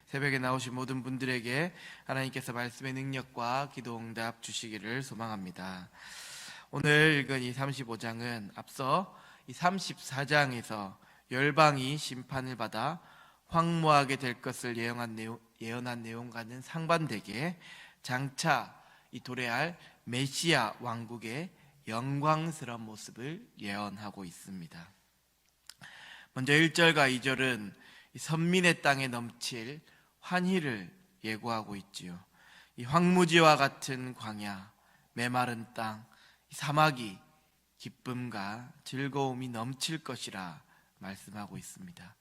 새벽에 나오신 모든 분들에게 하나님께서 말씀의 능력과 기도 응답 주시기를 소망합니다. 오늘 읽은 이 35장은 앞서 이 34장에서 열방이 심판을 받아 황무하게 될 것을 예언한 내용과는 상반되게 장차 이 도래할 메시아 왕국의 영광스러운 모습을 예언하고 있습니다. 먼저 1절과 2절은 선민의 땅에 넘칠 환희를 예고하고 있지요. 이 황무지와 같은 광야, 메마른 땅, 사막이 기쁨과 즐거움이 넘칠 것이라 말씀하고 있습니다.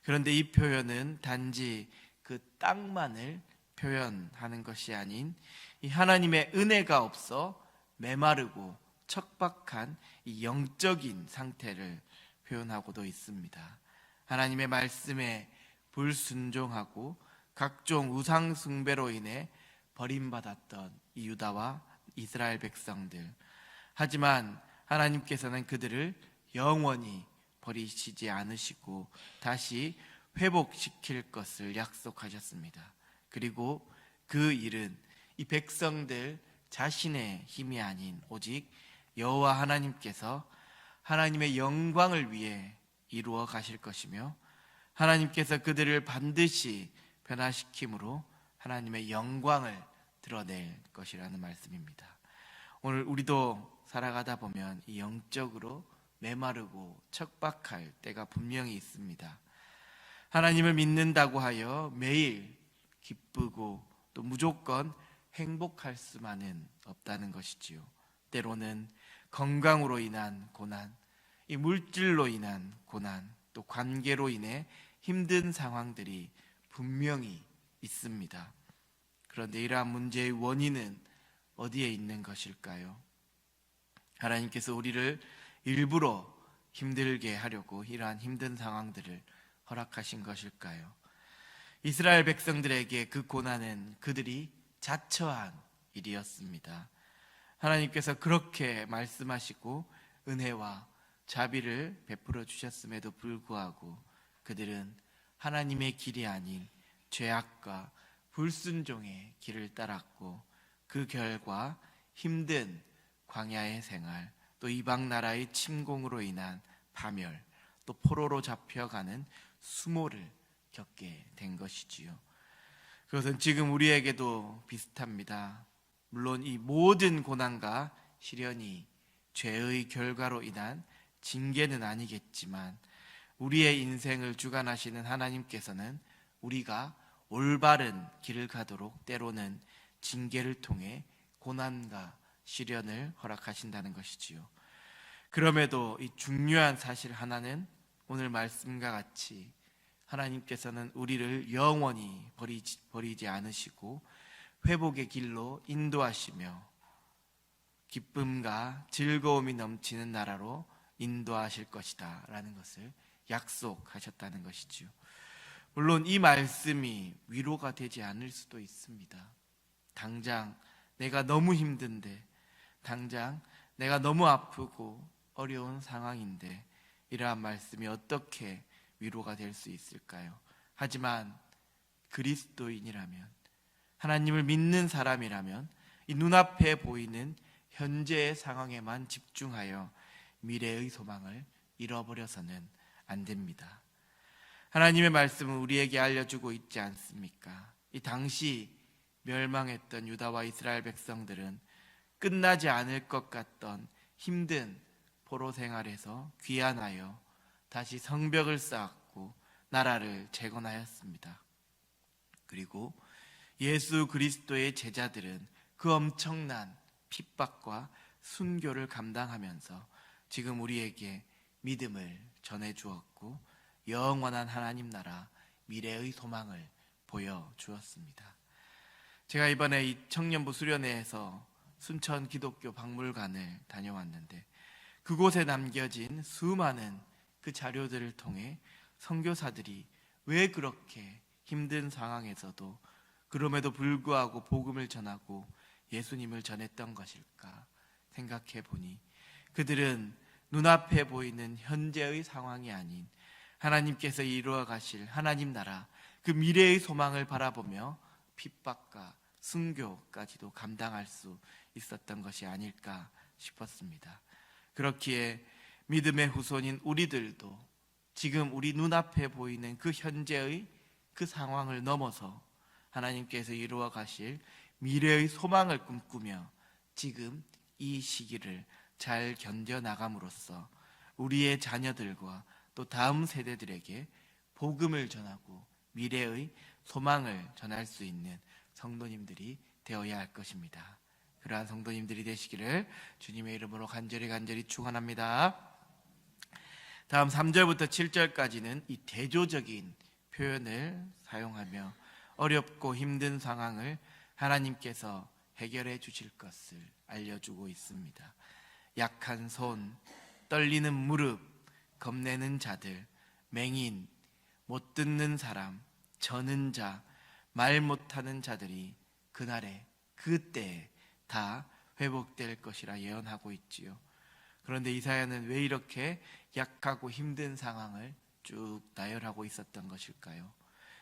그런데 이 표현은 단지 그 땅만을 표현하는 것이 아닌 이 하나님의 은혜가 없어 메마르고 척박한 이 영적인 상태를 표현하고도 있습니다. 하나님의 말씀에 불순종하고 각종 우상 숭배로 인해 버림받았던 이 유다와 이스라엘 백성들, 하지만 하나님께서는 그들을 영원히 버리시지 않으시고 다시 회복시킬 것을 약속하셨습니다. 그리고 그 일은 이 백성들 자신의 힘이 아닌 오직 여호와 하나님께서 하나님의 영광을 위해 이루어 가실 것이며, 하나님께서 그들을 반드시 변화시킴으로 하나님의 영광을 드러낼 것이라는 말씀입니다. 오늘 우리도 살아가다 보면 이 영적으로 메마르고 척박할 때가 분명히 있습니다. 하나님을 믿는다고 하여 매일 기쁘고 또 무조건 행복할 수만은 없다는 것이지요. 때로는 건강으로 인한 고난, 이 물질로 인한 고난, 또 관계로 인해 힘든 상황들이 분명히 있습니다. 그런데 이러한 문제의 원인은 어디에 있는 것일까요? 하나님께서 우리를 일부러 힘들게 하려고 이러한 힘든 상황들을 허락하신 것일까요? 이스라엘 백성들에게 그 고난은 그들이 자처한 일이었습니다. 하나님께서 그렇게 말씀하시고 은혜와 자비를 베풀어 주셨음에도 불구하고 그들은 하나님의 길이 아닌 죄악과 불순종의 길을 따랐고, 그 결과 힘든 광야의 생활, 또 이방 나라의 침공으로 인한 파멸, 또 포로로 잡혀가는 수모를 겪게 된 것이지요. 그것은 지금 우리에게도 비슷합니다. 물론 이 모든 고난과 시련이 죄의 결과로 인한 징계는 아니겠지만, 우리의 인생을 주관하시는 하나님께서는 우리가 올바른 길을 가도록 때로는 징계를 통해 고난과 시련을 허락하신다는 것이지요. 그럼에도 이 중요한 사실 하나는 오늘 말씀과 같이 하나님께서는 우리를 영원히 버리지 않으시고 회복의 길로 인도하시며 기쁨과 즐거움이 넘치는 나라로 인도하실 것이다 라는 것을 약속하셨다는 것이지요. 물론 이 말씀이 위로가 되지 않을 수도 있습니다. 당장 내가 너무 힘든데, 당장 내가 너무 아프고 어려운 상황인데 이러한 말씀이 어떻게 위로가 될 수 있을까요? 하지만 그리스도인이라면, 하나님을 믿는 사람이라면 이 눈앞에 보이는 현재의 상황에만 집중하여 미래의 소망을 잃어버려서는 안 됩니다. 하나님의 말씀은 우리에게 알려주고 있지 않습니까? 이 당시 멸망했던 유다와 이스라엘 백성들은 끝나지 않을 것 같던 힘든 포로 생활에서 귀환하여 다시 성벽을 쌓았고 나라를 재건하였습니다. 그리고 예수 그리스도의 제자들은 그 엄청난 핍박과 순교를 감당하면서 지금 우리에게 믿음을 전해주었고 영원한 하나님 나라 미래의 소망을 보여주었습니다. 제가 이번에 이 청년부 수련회에서 순천 기독교 박물관을 다녀왔는데, 그곳에 남겨진 수많은 그 자료들을 통해 선교사들이 왜 그렇게 힘든 상황에서도 그럼에도 불구하고 복음을 전하고 예수님을 전했던 것일까 생각해 보니, 그들은 눈앞에 보이는 현재의 상황이 아닌 하나님께서 이루어 가실 하나님 나라, 그 미래의 소망을 바라보며 핍박과 순교까지도 감당할 수 있었던 것이 아닐까 싶었습니다. 그렇기에 믿음의 후손인 우리들도 지금 우리 눈앞에 보이는 그 현재의 그 상황을 넘어서 하나님께서 이루어 가실 미래의 소망을 꿈꾸며 지금 이 시기를 잘 견뎌나감으로써 우리의 자녀들과 또 다음 세대들에게 복음을 전하고 미래의 소망을 전할 수 있는 성도님들이 되어야 할 것입니다. 그러한 성도님들이 되시기를 주님의 이름으로 간절히 축원합니다. 다음 3절부터 7절까지는 이 대조적인 표현을 사용하며 어렵고 힘든 상황을 하나님께서 해결해 주실 것을 알려주고 있습니다. 약한 손, 떨리는 무릎, 겁내는 자들, 맹인, 못 듣는 사람, 저는 자, 말 못하는 자들이 그날에 그때에 다 회복될 것이라 예언하고 있지요. 그런데 이사야는 왜 이렇게 약하고 힘든 상황을 쭉 나열하고 있었던 것일까요?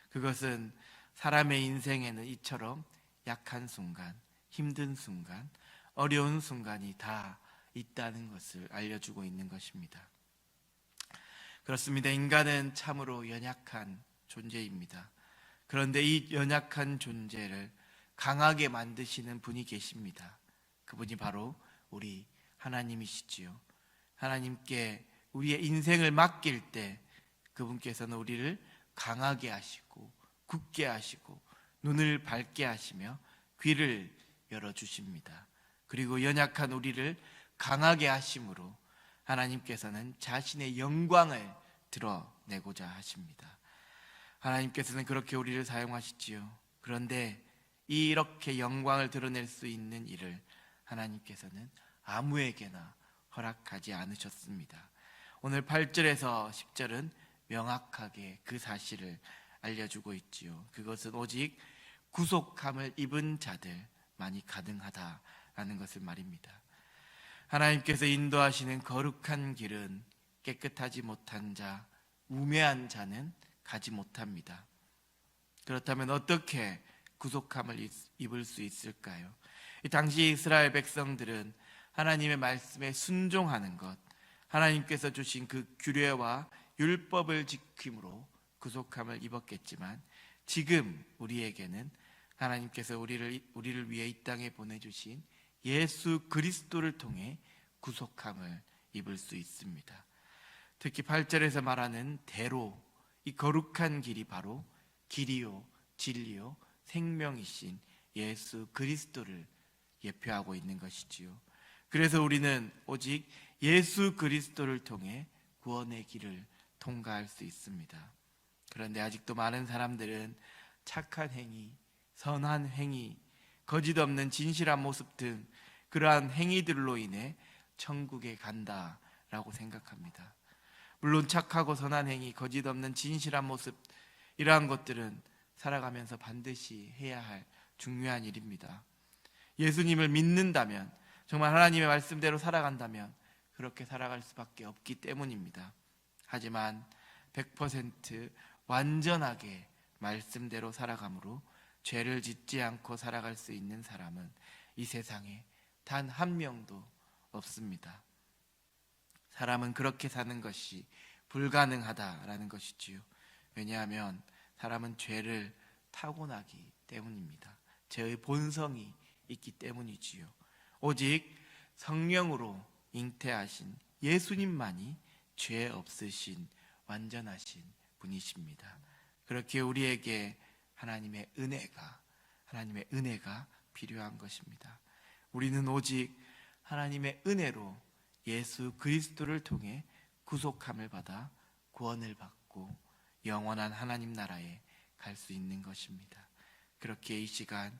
그것은 사람의 인생에는 이처럼 약한 순간, 힘든 순간, 어려운 순간이 다 있다는 것을 알려주고 있는 것입니다. 그렇습니다. 인간은 참으로 연약한 존재입니다. 그런데 이 연약한 존재를 강하게 만드시는 분이 계십니다. 그분이 바로 우리 하나님이시지요. 하나님께 우리의 인생을 맡길 때 그분께서는 우리를 강하게 하시고 굳게 하시고 눈을 밝게 하시며 귀를 열어주십니다. 그리고 연약한 우리를 강하게 하심으로 하나님께서는 자신의 영광을 드러내고자 하십니다. 하나님께서는 그렇게 우리를 사용하시지요. 그런데 이렇게 영광을 드러낼 수 있는 일을 하나님께서는 아무에게나 허락하지 않으셨습니다. 오늘 8절에서 10절은 명확하게 그 사실을 알려주고 있지요. 그것은 오직 구속함을 입은 자들만이 가능하다라는 것을 말입니다. 하나님께서 인도하시는 거룩한 길은 깨끗하지 못한 자, 우매한 자는 가지 못합니다. 그렇다면 어떻게 구속함을 입을 수 있을까요? 이 당시 이스라엘 백성들은 하나님의 말씀에 순종하는 것, 하나님께서 주신 그 규례와 율법을 지킴으로 구속함을 입었겠지만 지금 우리에게는 하나님께서 우리를 위해 이 땅에 보내주신 예수 그리스도를 통해 구속함을 입을 수 있습니다. 특히 8절에서 말하는 대로, 이 거룩한 길이 바로 길이요 진리요 생명이신 예수 그리스도를 예표하고 있는 것이지요. 그래서 우리는 오직 예수 그리스도를 통해 구원의 길을 통과할 수 있습니다. 그런데 아직도 많은 사람들은 착한 행위, 선한 행위, 거짓 없는 진실한 모습 등 그러한 행위들로 인해 천국에 간다라고 생각합니다. 물론 착하고 선한 행위, 거짓 없는 진실한 모습, 이러한 것들은 살아가면서 반드시 해야 할 중요한 일입니다. 예수님을 믿는다면, 정말 하나님의 말씀대로 살아간다면 그렇게 살아갈 수밖에 없기 때문입니다. 하지만 100% 완전하게 말씀대로 살아감으로 죄를 짓지 않고 살아갈 수 있는 사람은 이 세상에 단 한 명도 없습니다. 사람은 그렇게 사는 것이 불가능하다라는 것이지요. 왜냐하면 사람은 죄를 타고나기 때문입니다. 죄의 본성이 있기 때문이지요. 오직 성령으로 잉태하신 예수님만이 죄 없으신 완전하신 분이십니다. 그렇게 우리에게 하나님의 은혜가 필요한 것입니다. 우리는 오직 하나님의 은혜로 예수 그리스도를 통해 구속함을 받아 구원을 받고 영원한 하나님 나라에 갈 수 있는 것입니다. 그렇게 이 시간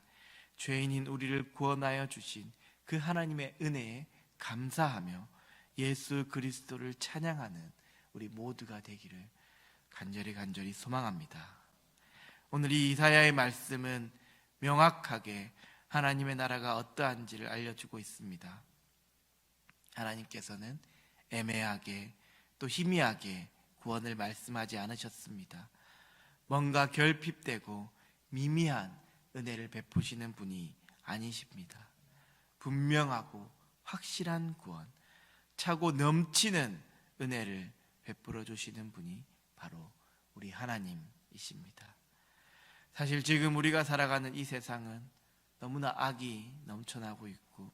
죄인인 우리를 구원하여 주신 그 하나님의 은혜에 감사하며 예수 그리스도를 찬양하는 우리 모두가 되기를 간절히 소망합니다. 오늘 이 이사야의 말씀은 명확하게 하나님의 나라가 어떠한지를 알려주고 있습니다. 하나님께서는 애매하게 또 희미하게 구원을 말씀하지 않으셨습니다. 뭔가 결핍되고 미미한 은혜를 베푸시는 분이 아니십니다. 분명하고 확실한 구원, 차고 넘치는 은혜를 베풀어 주시는 분이 바로 우리 하나님이십니다. 사실 지금 우리가 살아가는 이 세상은 너무나 악이 넘쳐나고 있고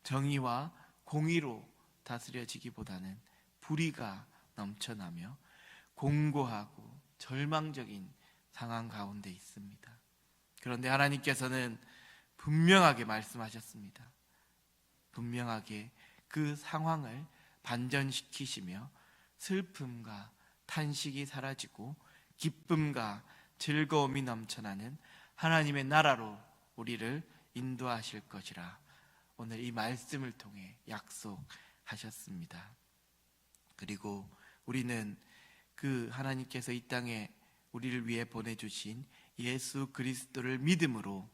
정의와 공의로 다스려지기보다는 불의가 넘쳐나며 공고하고 절망적인 상황 가운데 있습니다. 그런데 하나님께서는 분명하게 말씀하셨습니다. 분명하게 그 상황을 반전시키시며 슬픔과 탄식이 사라지고 기쁨과 즐거움이 넘쳐나는 하나님의 나라로 우리를 인도하실 것이라 오늘 이 말씀을 통해 약속하셨습니다. 그리고 우리는 그 하나님께서 이 땅에 우리를 위해 보내주신 예수 그리스도를 믿음으로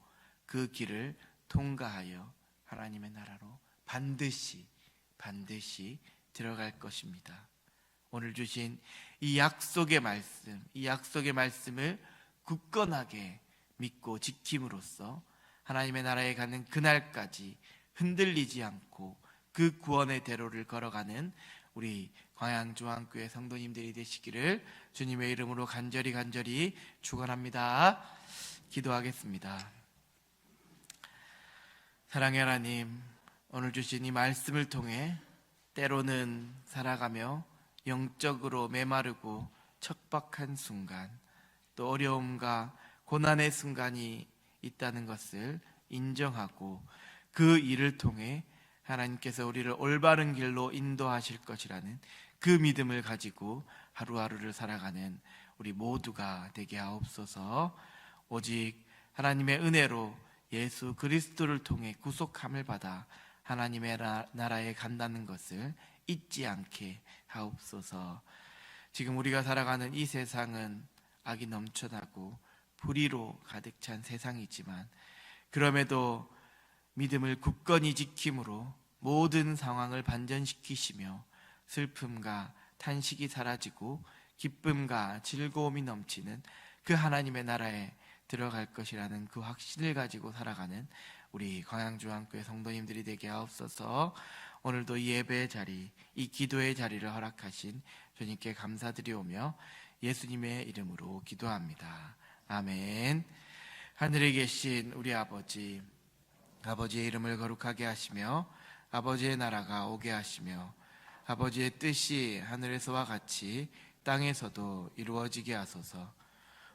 그 길을 통과하여 하나님의 나라로 반드시 들어갈 것입니다. 오늘 주신 이 약속의 말씀, 이 약속의 말씀을 굳건하게 믿고 지킴으로써 하나님의 나라에 가는 그날까지 흔들리지 않고 그 구원의 대로를 걸어가는 우리 광양중앙교회 성도님들이 되시기를 주님의 이름으로 간절히 축원합니다. 기도하겠습니다. 사랑의 하나님, 오늘 주신 이 말씀을 통해 때로는 살아가며 영적으로 메마르고 척박한 순간, 또 어려움과 고난의 순간이 있다는 것을 인정하고 그 일을 통해 하나님께서 우리를 올바른 길로 인도하실 것이라는 그 믿음을 가지고 하루하루를 살아가는 우리 모두가 되게 하옵소서. 오직 하나님의 은혜로 예수 그리스도를 통해 구속함을 받아 하나님의 나라에 간다는 것을 잊지 않게 하옵소서. 지금 우리가 살아가는 이 세상은 악이 넘쳐나고 불의로 가득 찬 세상이지만 그럼에도 믿음을 굳건히 지킴으로 모든 상황을 반전시키시며 슬픔과 탄식이 사라지고 기쁨과 즐거움이 넘치는 그 하나님의 나라에 들어갈 것이라는 그 확신을 가지고 살아가는 우리 광양중앙교회 성도님들이 되게 하옵소서. 오늘도 이 예배의 자리, 이 기도의 자리를 허락하신 주님께 감사드리오며 예수님의 이름으로 기도합니다. 아멘. 하늘에 계신 우리 아버지, 아버지의 이름을 거룩하게 하시며 아버지의 나라가 오게 하시며 아버지의 뜻이 하늘에서와 같이 땅에서도 이루어지게 하소서.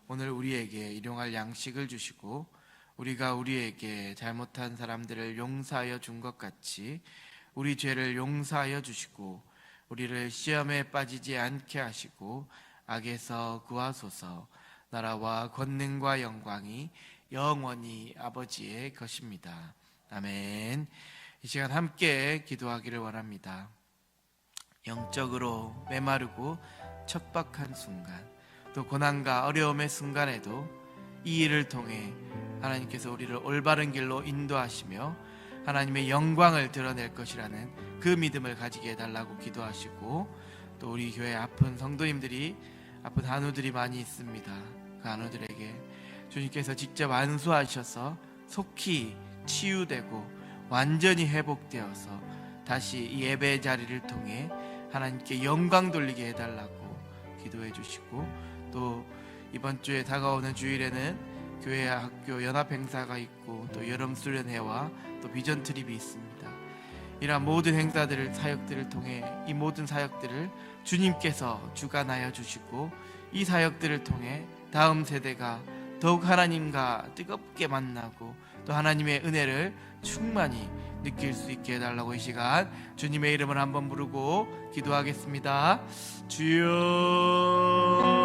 오늘 우리에게 일용할 양식을 주시고 우리가 우리에게 잘못한 사람들을 용서하여 준 것 같이 우리 죄를 용서하여 주시고 우리를 시험에 빠지지 않게 하시고 악에서 구하소서. 나라와 권능과 영광이 영원히 아버지의 것입니다. 아멘. 이 시간 함께 기도하기를 원합니다. 영적으로 메마르고 척박한 순간, 또 고난과 어려움의 순간에도 이 일을 통해 하나님께서 우리를 올바른 길로 인도하시며 하나님의 영광을 드러낼 것이라는 그 믿음을 가지게 해달라고 기도하시고, 또 우리 교회 아픈 성도님들이, 아픈 한우들이 많이 있습니다. 그 한우들에게 주님께서 직접 안수하셔서 속히 치유되고 완전히 회복되어서 다시 이 예배의 자리를 통해 하나님께 영광 돌리게 해달라고 기도해 주시고, 또 이번 주에 다가오는 주일에는 교회 학교 연합 행사가 있고 또 여름 수련회와 또 비전 트립이 있습니다. 이러한 모든 행사들을, 사역들을 통해 이 모든 사역들을 주님께서 주관하여 주시고 이 사역들을 통해 다음 세대가 더욱 하나님과 뜨겁게 만나고 또 하나님의 은혜를 충만히 느낄 수 있게 해달라고 이 시간 주님의 이름을 한번 부르고 기도하겠습니다. 주여